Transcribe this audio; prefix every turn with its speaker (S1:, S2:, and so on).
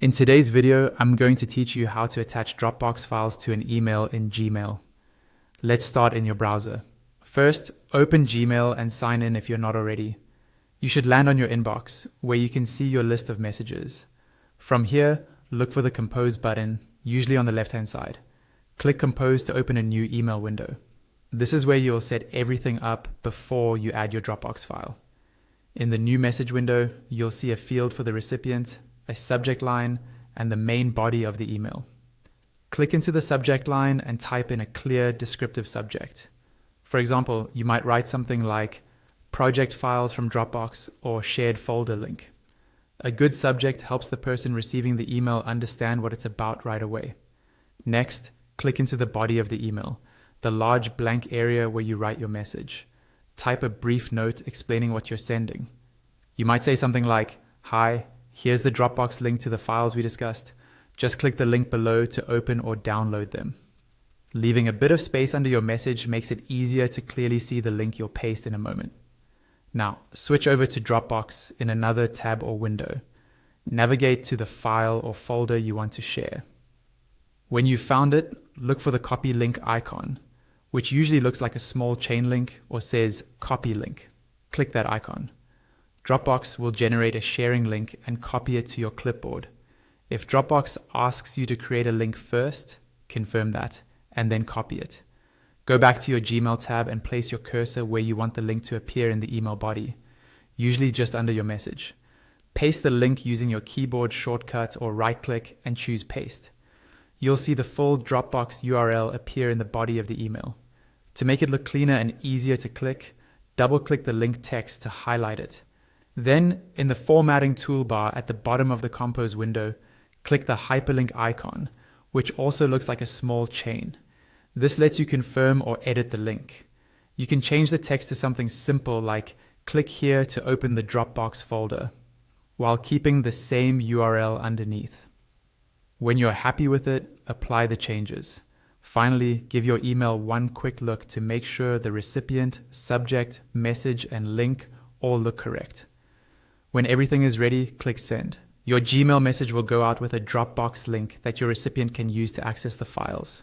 S1: In today's video, I'm going to teach you how to attach Dropbox files to an email in Gmail. Let's start in your browser. First, open Gmail and sign in if you're not already. You should land on your inbox, where you can see your list of messages. From here, look for the Compose button, usually on the left-hand side. Click Compose to open a new email window. This is where you'll set everything up before you add your Dropbox file. In the new message window, you'll see a field for the recipient, a subject line, and the main body of the email. Click into the subject line and type in a clear, descriptive subject. For example, you might write something like project files from Dropbox or shared folder link. A good subject helps the person receiving the email understand what it's about right away. Next, click into the body of the email, the large blank area where you write your message. Type a brief note explaining what you're sending. You might say something like, "Hi, here's the Dropbox link to the files we discussed. Just click the link below to open or download them." Leaving a bit of space under your message makes it easier to clearly see the link you'll paste in a moment. Now, switch over to Dropbox in another tab or window. Navigate to the file or folder you want to share. When you've found it, look for the copy link icon, which usually looks like a small chain link or says copy link. Click that icon. Dropbox will generate a sharing link and copy it to your clipboard. If Dropbox asks you to create a link first, confirm that, and then copy it. Go back to your Gmail tab and place your cursor where you want the link to appear in the email body, usually just under your message. Paste the link using your keyboard shortcut or right-click and choose Paste. You'll see the full Dropbox URL appear in the body of the email. To make it look cleaner and easier to click, double-click the link text to highlight it. Then, in the formatting toolbar at the bottom of the Compose window, click the hyperlink icon, which also looks like a small chain. This lets you confirm or edit the link. You can change the text to something simple like "click here to open the Dropbox folder," while keeping the same URL underneath. When you're happy with it, apply the changes. Finally, give your email one quick look to make sure the recipient, subject, message, and link all look correct. When everything is ready, click Send. Your Gmail message will go out with a Dropbox link that your recipient can use to access the files.